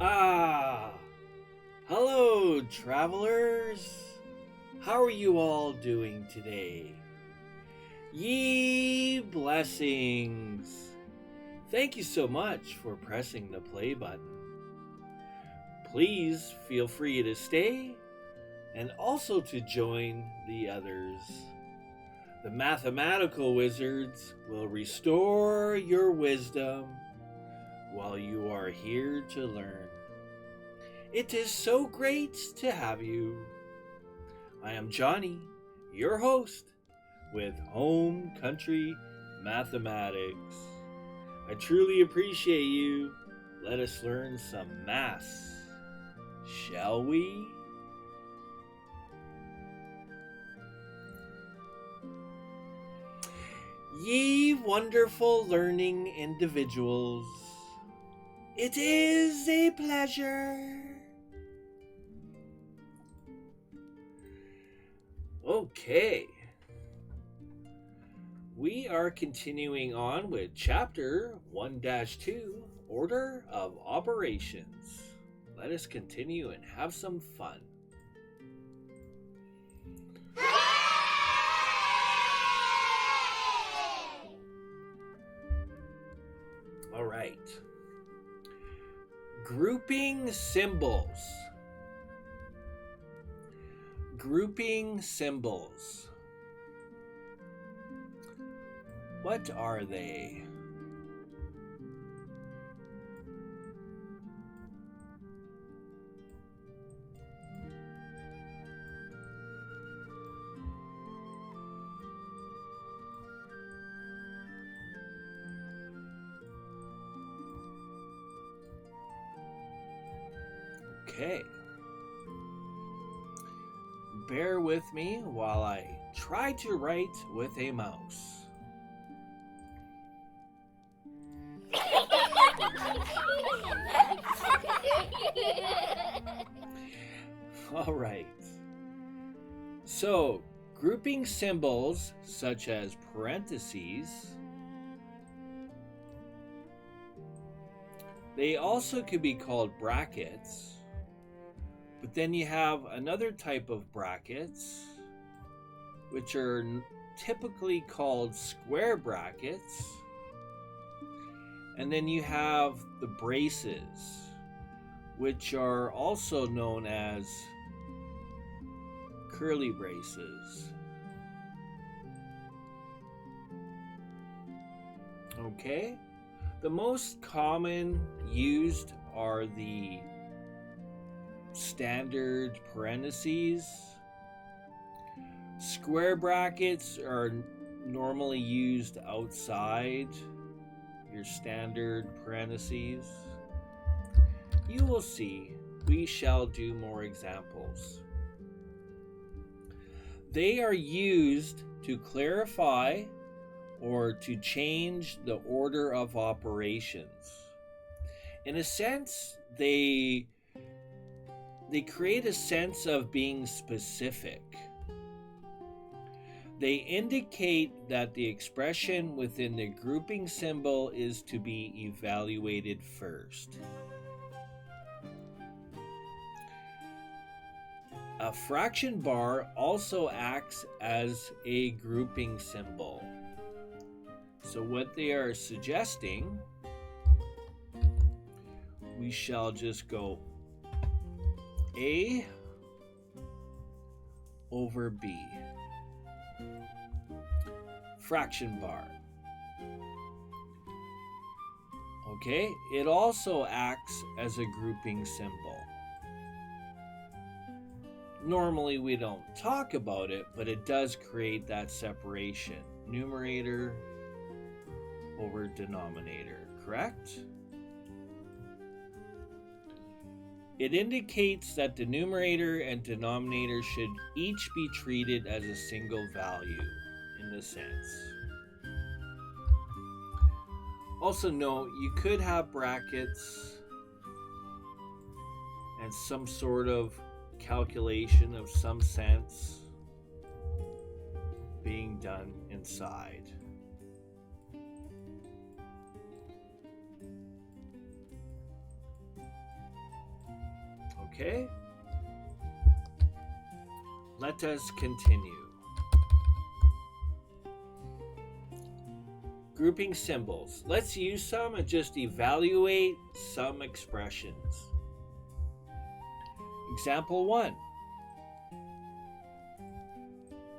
Ah, hello, travelers. How are you all doing today? Ye blessings. Thank you so much for pressing the play button. Please feel free to stay and also to join the others. The mathematical wizards will restore your wisdom while you are here to learn. It is so great to have you. I am Johnny, your host with HomeCountry Mathematics. I truly appreciate you. Let us learn some maths, shall we? Ye wonderful learning individuals, it is a pleasure. Okay. We are continuing on with Chapter 1-2, Order of Operations. Let us continue and have some fun. All right. Grouping symbols. Grouping symbols. What are they? Okay. Bear with me while I try to write with a mouse. All right. So, grouping symbols such as parentheses, they also could be called brackets. But then you have another type of brackets, which are typically called square brackets. And then you have the braces, which are also known as curly braces. Okay? The most common used are the standard parentheses. Square brackets are normally used outside your standard parentheses. You will see. We shall do more examples. They are used to clarify or to change the order of operations. In a sense, they create a sense of being specific. They indicate that the expression within the grouping symbol is to be evaluated first. A fraction bar also acts as a grouping symbol. So what they are suggesting, we shall just go A over B. Fraction bar. Okay, it also acts as a grouping symbol. Normally we don't talk about it, but it does create that separation. Numerator over denominator, correct? It indicates that the numerator and denominator should each be treated as a single value in the sense. Also note, you could have brackets and some sort of calculation of some sense being done inside. Okay? Let us continue. Grouping symbols. Let's use some and just evaluate some expressions. Example 1.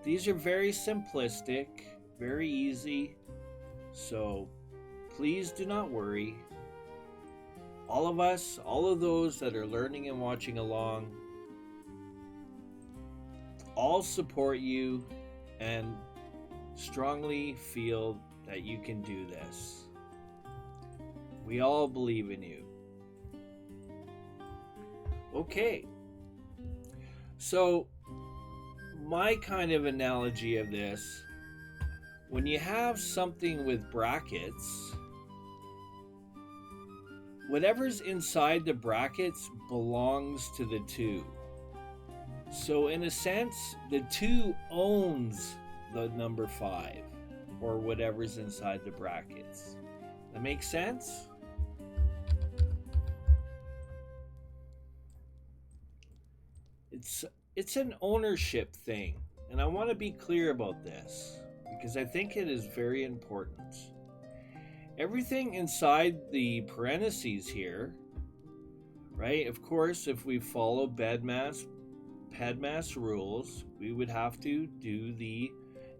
These are very simplistic, very easy, so please do not worry. All of us, all of those that are learning and watching along, all support you and strongly feel that you can do this. We all believe in you. Okay. So, my kind of analogy of this, when you have something with brackets, whatever's inside the brackets belongs to the 2. So in a sense, the 2 owns the number 5, or whatever's inside the brackets. That makes sense? It's an ownership thing, and I want to be clear about this because I think it is very important. Everything inside the parentheses here, right? Of course, if we follow PEMDAS rules, we would have to do the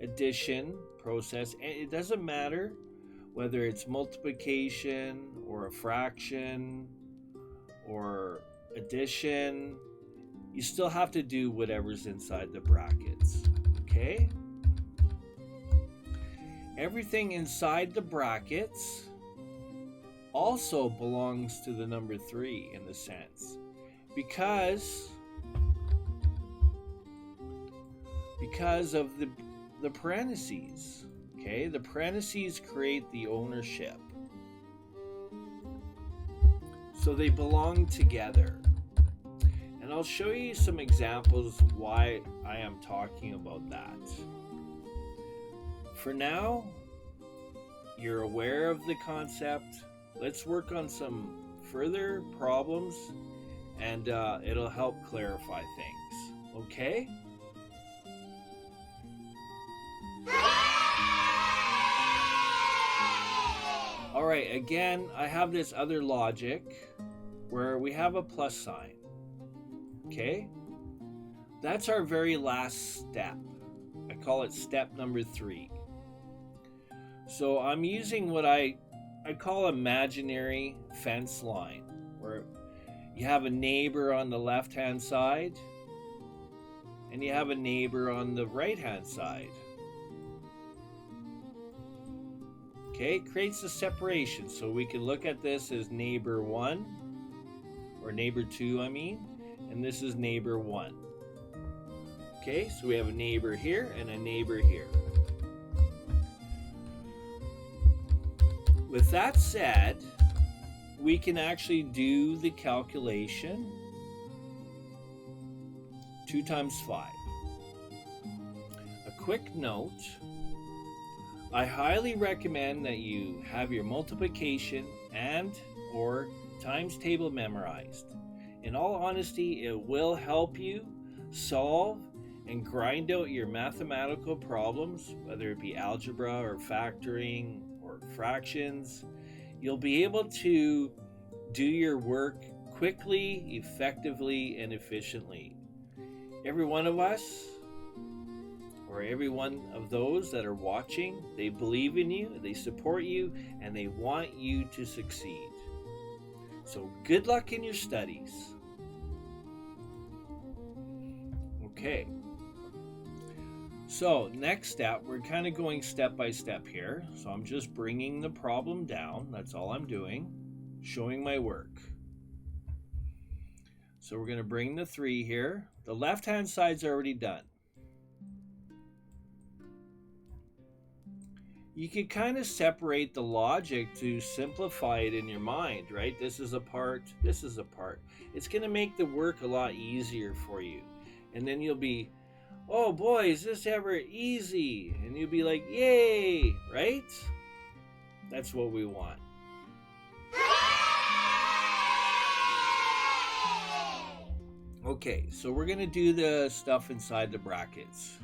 addition process. And it doesn't matter whether it's multiplication or a fraction or addition. You still have to do whatever's inside the brackets, okay? Everything inside the brackets also belongs to the number 3 in the sense, because of the parentheses, okay? The parentheses create the ownership. So they belong together. And I'll show you some examples why I am talking about that. For now, you're aware of the concept. Let's work on some further problems and it'll help clarify things. Okay? Alright, again, I have this other logic where we have a plus sign. Okay? That's our very last step. I call it step number 3. So I'm using what I call imaginary fence line, where you have a neighbor on the left-hand side and you have a neighbor on the right-hand side. Okay, it creates a separation, so we can look at this as neighbor 1, or neighbor 2, I mean, and this is neighbor 1. Okay, so we have a neighbor here and a neighbor here. With that said, we can actually do the calculation. 2 times 5. A quick note, I highly recommend that you have your multiplication and or times table memorized. In all honesty, it will help you solve and grind out your mathematical problems, whether it be algebra or factoring or fractions. You'll be able to do your work quickly, effectively, and efficiently. Every one of us, or every one of those that are watching, they believe in you, they support you, and they want you to succeed. So good luck in your studies. Okay. So next step, we're kind of going step by step here. So I'm just bringing the problem down. That's all I'm doing. Showing my work. So we're going to bring the 3 here. The left-hand side's already done. You can kind of separate the logic to simplify it in your mind, right? This is a part, this is a part. It's going to make the work a lot easier for you. And then you'll be, oh boy, is this ever easy? And you'll be like, yay, right? That's what we want. Okay, so we're going to do the stuff inside the brackets.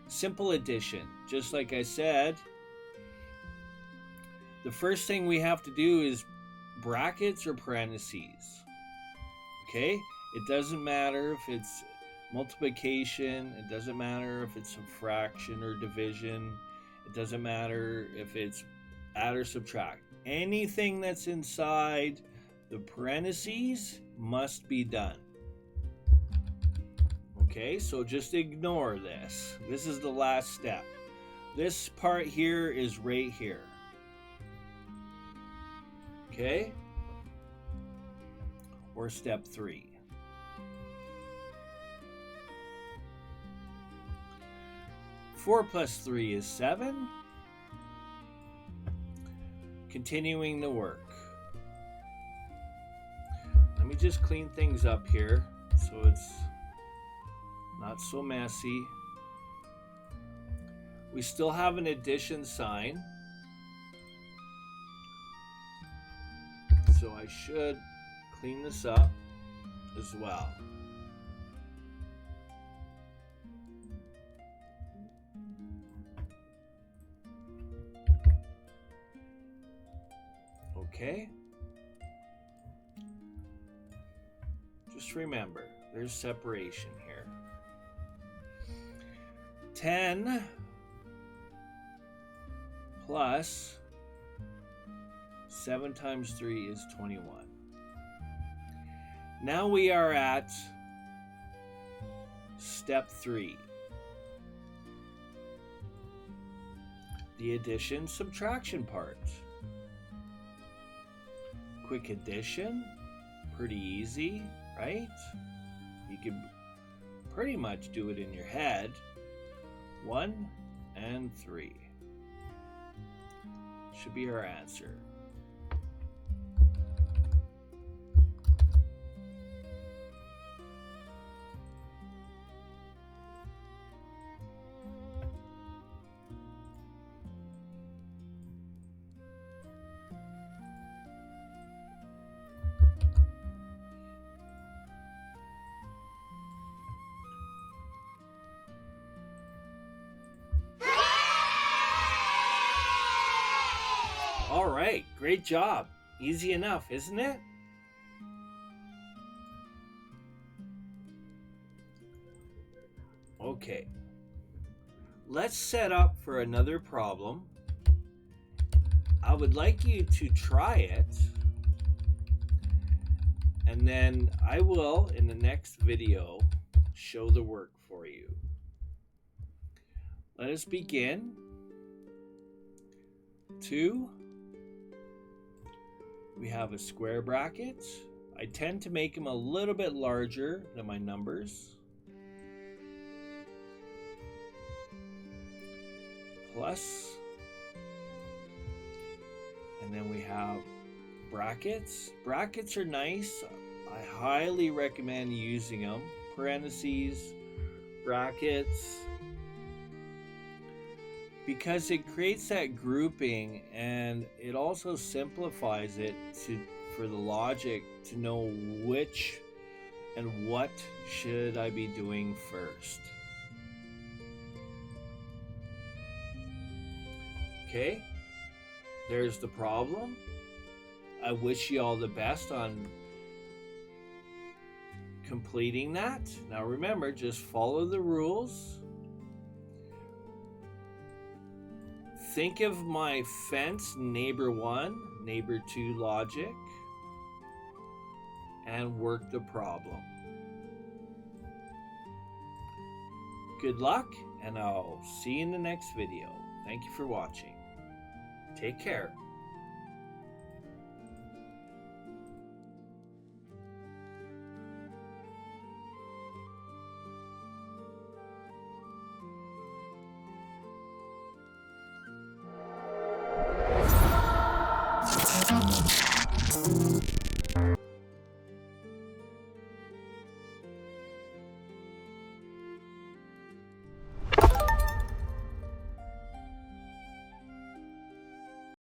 Simple addition. Just like I said, the first thing we have to do is brackets or parentheses. Okay? It doesn't matter if it's multiplication, it doesn't matter if it's subtraction or division, it doesn't matter if it's add or subtract. Anything that's inside the parentheses must be done. Okay, so just ignore this. This is the last step. This part here is right here. Okay? Or step 3. Four plus 3 is 7. Continuing the work. Let me just clean things up here so it's not so messy. We still have an addition sign, so I should clean this up as well. Okay. Just remember, there's separation here. 10 plus 7 times 3 is 21. Now we are at step 3. The addition subtraction part. Quick addition, pretty easy, right? You can pretty much do it in your head. 1 and 3 should be our answer. All right, great job. Easy enough, isn't it? Okay. Let's set up for another problem. I would like you to try it, and then I will, in the next video, show the work for you. Let us begin. 2. We have a square bracket. I tend to make them a little bit larger than my numbers. Plus, and then we have brackets. Brackets are nice. I highly recommend using them. Parentheses, brackets, because it creates that grouping, and it also simplifies it for the logic to know which and what should I be doing first. Okay, there's the problem. I wish you all the best on completing that. Now remember, just follow the rules. Think of my fence, neighbor 1, neighbor 2 logic, and work the problem. Good luck, and I'll see you in the next video. Thank you for watching. Take care.